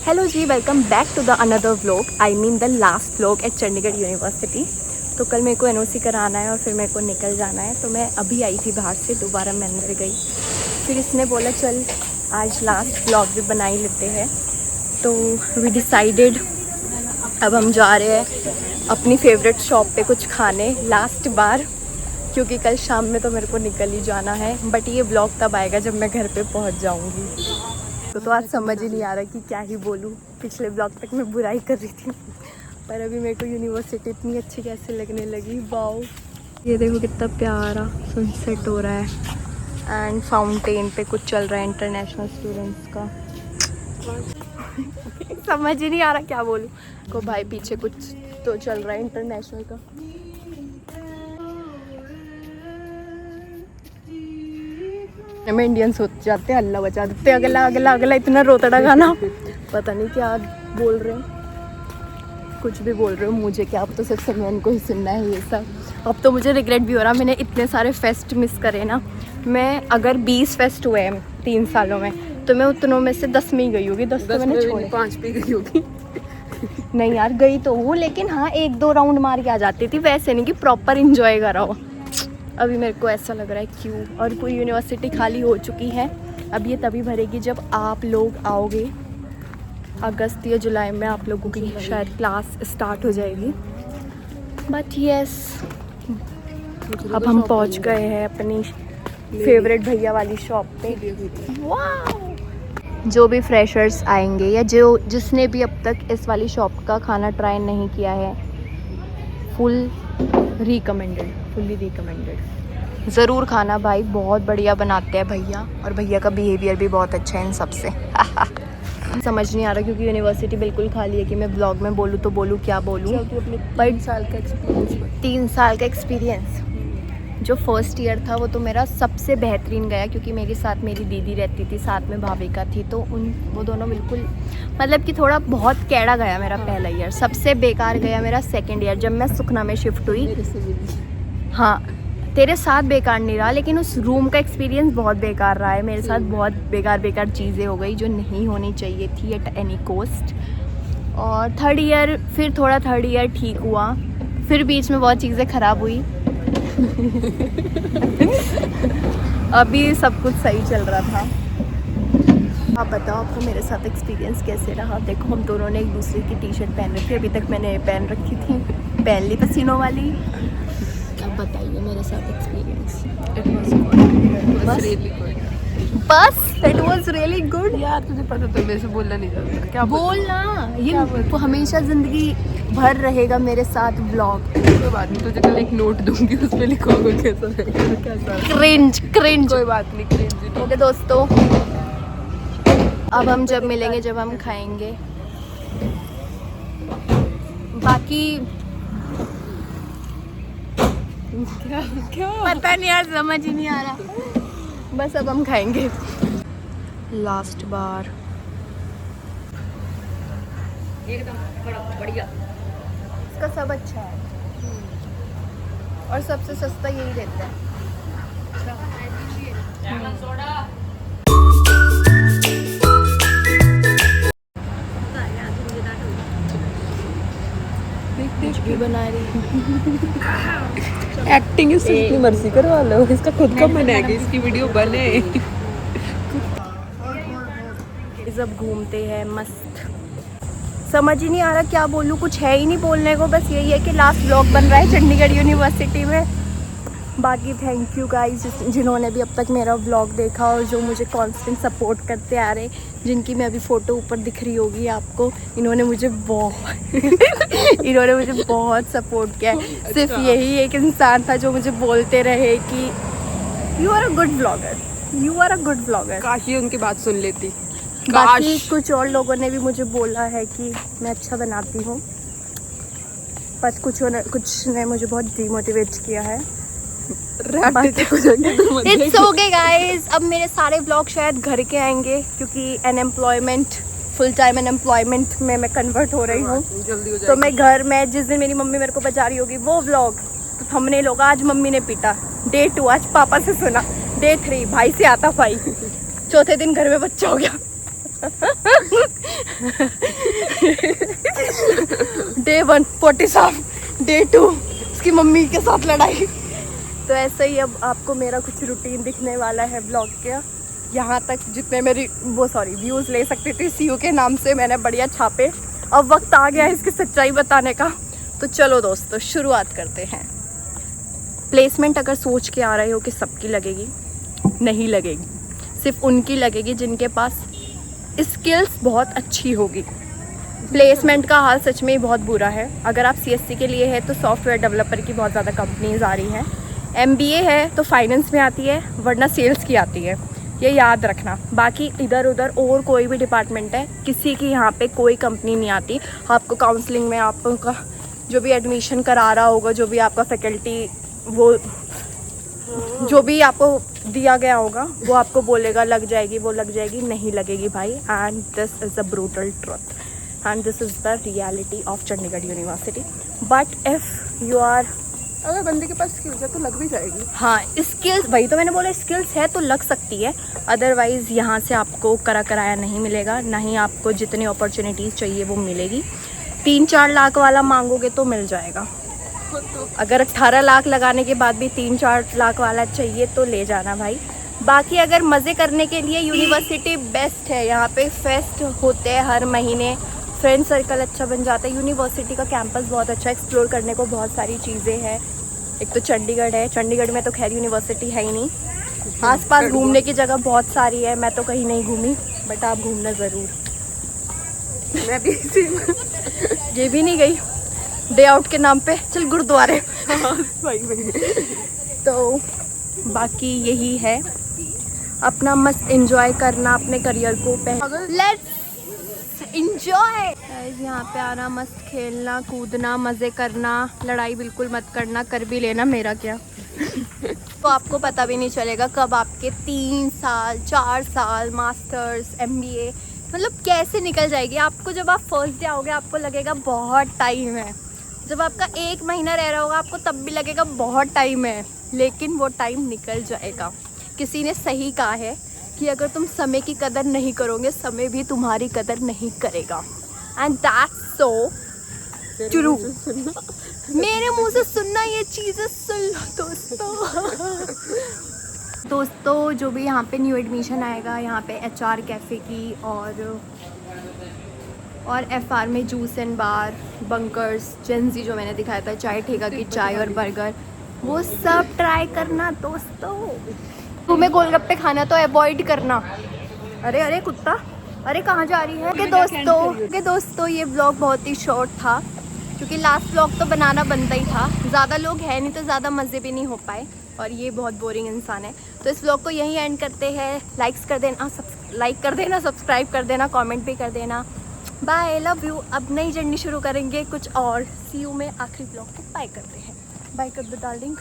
Hello जी, welcome back to the another vlog, I mean the last vlog at Chandigarh university. तो कल मेरे को एनओसी कराना है और फिर मेरे को निकल जाना है। तो मैं अभी आई थी बाहर से, दोबारा मैं अंदर गई। फिर इसने बोला चल आज लास्ट व्लॉग भी बना ही लेते हैं। तो वी डिसाइडेड अब हम जा रहे हैं अपनी फेवरेट शॉप पे कुछ खाने लास्ट बार, क्योंकि कल शाम में तो मेरे को निकल ही जाना है। बट ये व्लॉग तब आएगा जब मैं घर पे पहुंच जाऊंगी। तो आज समझ ही नहीं आ रहा कि क्या ही बोलूँ। पिछले ब्लॉग तक मैं बुराई कर रही थी, पर अभी मेरे को यूनिवर्सिटी इतनी अच्छी कैसे लगने लगी। वाओ, ये देखो कितना प्यारा सनसेट हो रहा है एंड फाउंटेन पे कुछ चल रहा है इंटरनेशनल स्टूडेंट्स का। समझ ही नहीं आ रहा क्या बोलूँ को भाई, पीछे कुछ तो चल रहा है इंटरनेशनल का। में इंडियंस हो जाते हैं, अल्लाह बचा देते, अगला अगला अगला इतना रोतड़ा गाना, पता नहीं क्या बोल रहे हैं, कुछ भी बोल रहे हो मुझे क्या, अब तो सिर्फ सिमरन को ही सुनना है ये सब। अब तो मुझे रिग्रेट भी हो रहा, मैंने इतने सारे फेस्ट मिस करे ना। मैं अगर 20 फेस्ट हुए हैं 3 सालों में, तो मैं उतनों में से 10 में ही गई होगी। 10 तो मैंने छोड़े, 5 पे गई होगी। नहीं यार गई तो हूँ, लेकिन हाँ 1-2 राउंड मार के आ जाती थी, वैसे नहीं कि प्रॉपर इंजॉय करा हो। अभी मेरे को ऐसा लग रहा है क्यों, और पूरी यूनिवर्सिटी खाली हो चुकी है। अब ये तभी भरेगी जब आप लोग आओगे। अगस्त या जुलाई में आप लोगों की शायद क्लास स्टार्ट हो जाएगी। बट यस, अब हम पहुंच गए हैं अपनी फेवरेट भैया वाली शॉप पे। वाह, जो भी फ्रेशर्स आएंगे या जिसने भी अब तक इस वाली शॉप का खाना ट्राई नहीं किया है, फुल्ली रिकमेंडेड। ज़रूर खाना भाई, बहुत बढ़िया बनाते हैं भैया, और भैया का बिहेवियर भी बहुत अच्छा है इन सबसे। समझ नहीं आ रहा क्योंकि यूनिवर्सिटी बिल्कुल खाली है कि मैं ब्लॉग में बोलूँ तो बोलूँ क्या बोलूँ। पर 3 साल का एक्सपीरियंस, 3 साल का एक्सपीरियंस। जो फर्स्ट ईयर था वो तो मेरा सबसे बेहतरीन गया, क्योंकि मेरे साथ मेरी दीदी रहती थी, साथ में भाविका थी, तो वो दोनों बिल्कुल मतलब कि थोड़ा बहुत कैड़ा गया मेरा पहला ईयर। सबसे बेकार गया मेरा सेकंड ईयर, जब मैं सुखना में शिफ्ट हुई। हाँ, तेरे साथ बेकार नहीं रहा, लेकिन उस रूम का एक्सपीरियंस बहुत बेकार रहा है मेरे साथ। बहुत बेकार चीज़ें हो गई जो नहीं होनी चाहिए थी एट एनी कॉस्ट। और थर्ड ईयर, फिर थोड़ा थर्ड ईयर ठीक हुआ, फिर बीच में बहुत चीज़ें ख़राब हुई। अभी सब कुछ सही चल रहा था। आप बताओ आपको मेरे साथ एक्सपीरियंस कैसे रहा। देखो हम दोनों ने एक दूसरे की टी शर्ट पहन रखी, अभी तक मैंने पहन रखी थी, पहन ली पसीनों वाली। अब बताइए मेरे साथ एक्सपीरियंस। बस इट वाज रियली गुड। यार तुझे पता तो मेरे से बोलना नहीं जाता, क्या बोलना, ये तो हमेशा जिंदगी भर रहेगा मेरे साथ व्लॉग। कोई बात नहीं, तुझे कल एक नोट दूंगी, उस पे लिखोगे कैसा रहेगा, कैसा। क्रिंज कोई बात नहीं, क्रिंज। ओके दोस्तों, अब हम जब मिलेंगे जब हम खाएंगे। बाकी क्या पता नहीं यार, समझ ही नहीं आ रहा। बस अब हम खाएंगे लास्ट बार। एकदम बढ़िया, इसका सब अच्छा है और सबसे सस्ता यही रहता है। कुछ भी बना रही एक्टिंग इससे इतनी मर्जी करवा लो, इसका खुद का मन है कि इसकी वीडियो बने। सब घूमते हैं मस्त, समझ ही नहीं आ रहा क्या बोलूँ, कुछ है ही नहीं बोलने को। बस यही है कि लास्ट व्लॉग बन रहा है चंडीगढ़ यूनिवर्सिटी में। बाकी थैंक यू गाइस जिन्होंने भी अब तक मेरा व्लॉग देखा और जो मुझे कांस्टेंट सपोर्ट करते आ रहे, जिनकी मैं अभी फ़ोटो ऊपर दिख रही होगी आपको। इन्होंने मुझे बहुत सपोर्ट किया है। सिर्फ यही एक इंसान था जो मुझे बोलते रहे कि you are a good vlogger, you are a good vlogger. काश ये उनकी बात सुन लेती। बाकी कुछ और लोगों ने भी मुझे बोला है कि मैं अच्छा बनाती हूँ, पर कुछ ने मुझे बहुत डिमोटिवेट किया है। इट्स ओके गाइस, अब मेरे सारे व्लॉग शायद घर के आएंगे, क्योंकि अनएम्प्लॉयमेंट, फुल टाइम अनएम्प्लॉयमेंट में मैं कन्वर्ट हो रही हूँ। तो मैं घर में, जिस दिन मेरी मम्मी मेरे को बचा रही होगी वो व्लॉग तो थंबनेल होगा, आज मम्मी ने पीटा, डे 2 आज पापा से सुना, डे 3 भाई से आता भाई, चौथे दिन घर में बच्चा हो गया। डे 1 पोटी साहब, डे 2 उसकी मम्मी के साथ लड़ाई। तो ऐसे ही अब आपको मेरा कुछ रूटीन दिखने वाला है ब्लॉग के। यहाँ तक जितने मेरी व्यूज़ ले सकती थी सीयू के नाम से मैंने बढ़िया छापे। अब वक्त आ गया है इसकी सच्चाई बताने का। तो चलो दोस्तों शुरुआत करते हैं। प्लेसमेंट अगर सोच के आ रहे हो कि सबकी लगेगी, नहीं लगेगी, सिर्फ उनकी लगेगी जिनके पास स्किल्स बहुत अच्छी होगी। प्लेसमेंट का हाल सच में ही बहुत बुरा है। अगर आप CSC के लिए है तो सॉफ्टवेयर डेवलपर की बहुत ज़्यादा कंपनीज आ रही हैं। MBA है तो फाइनेंस में आती है, वरना सेल्स की आती है, ये याद रखना। बाकी इधर उधर और कोई भी डिपार्टमेंट है, किसी की यहाँ पे कोई कंपनी नहीं आती। आपको काउंसलिंग में आपका जो भी एडमिशन करा रहा होगा, जो भी आपका फैकल्टी, वो जो भी आपको दिया गया होगा वो आपको बोलेगा लग जाएगी, वो लग जाएगी, नहीं लगेगी भाई। And this is the brutal truth and this is the reality of Chandigarh university. But if you are, अगर बंदे के पास स्किल्स है तो लग भी जाएगी। हाँ स्किल्स, वही तो मैंने बोला, स्किल्स है तो लग सकती है। अदरवाइज़ यहाँ से आपको कराया नहीं मिलेगा, ना ही आपको जितनी अपॉर्चुनिटीज़ चाहिए वो मिलेगी। 3-4 लाख वाला मांगोगे तो मिल जाएगा। अगर 18 लाख लगाने के बाद भी 3-4 लाख वाला चाहिए तो ले जाना भाई। बाकी अगर मज़े करने के लिए यूनिवर्सिटी बेस्ट है। यहाँ पे फेस्ट होते हैं हर महीने, फ्रेंड सर्कल अच्छा बन जाता है। यूनिवर्सिटी का कैंपस बहुत अच्छा है, एक्सप्लोर करने को बहुत सारी चीज़ें हैं। एक तो चंडीगढ़ है, चंडीगढ़ में तो खैर यूनिवर्सिटी है ही नहीं। आसपास घूमने की जगह बहुत सारी है, मैं तो कहीं नहीं घूमी, बट आप घूमना ज़रूर। मैं भी ये भी नहीं गई डे आउट के नाम पे, चल गुरुद्वारे। तो बाकी यही है, अपना मस्त एंजॉय करना अपने करियर को। Let's enjoy. यहाँ पे आना, मस्त खेलना कूदना, मज़े करना, लड़ाई बिल्कुल मत करना, कर भी लेना मेरा क्या। तो आपको पता भी नहीं चलेगा कब आपके 3 साल 4 साल मास्टर्स MBA मतलब कैसे निकल जाएगी। आपको जब आप फर्स्ट डे आओगे आपको लगेगा बहुत टाइम है, जब आपका 1 महीना रह रहा होगा आपको तब भी लगेगा बहुत टाइम है, लेकिन वो टाइम निकल जाएगा। किसी ने सही कहा है कि अगर तुम समय की कदर नहीं करोगे समय भी तुम्हारी कदर नहीं करेगा। And that's so true. मेरे मुंह से सुनना ये चीज़ें सुन लो दोस्तों। जो भी यहाँ पे न्यू एडमिशन आएगा, यहाँ पे HR कैफ़े की और FR में juice and bar, bunkers, Gen Z जो मैंने दिखाया था, चाय ठेका की चाय और बर्गर, वो सब ट्राई करना दोस्तों। तुम्हें गोलगप्पे खाना तो अवॉइड करना। अरे अरे कुत्ता, अरे कहाँ जा रही है। दोस्तों ये ब्लॉग बहुत ही शॉर्ट था क्योंकि लास्ट ब्लॉग तो बनाना बनता ही था। ज़्यादा लोग हैं नहीं तो ज़्यादा मज़े भी नहीं हो पाए और ये बहुत बोरिंग इंसान है। तो इस ब्लॉग को यहीं एंड करते हैं। लाइक कर देना, सब्सक्राइब कर देना, कमेंट भी कर देना। Bye, love you. अब नई जर्नी शुरू करेंगे कुछ और। सी यू में आखिरी ब्लॉग को बाय करते हैं। बाय कर दो डार्लिंग।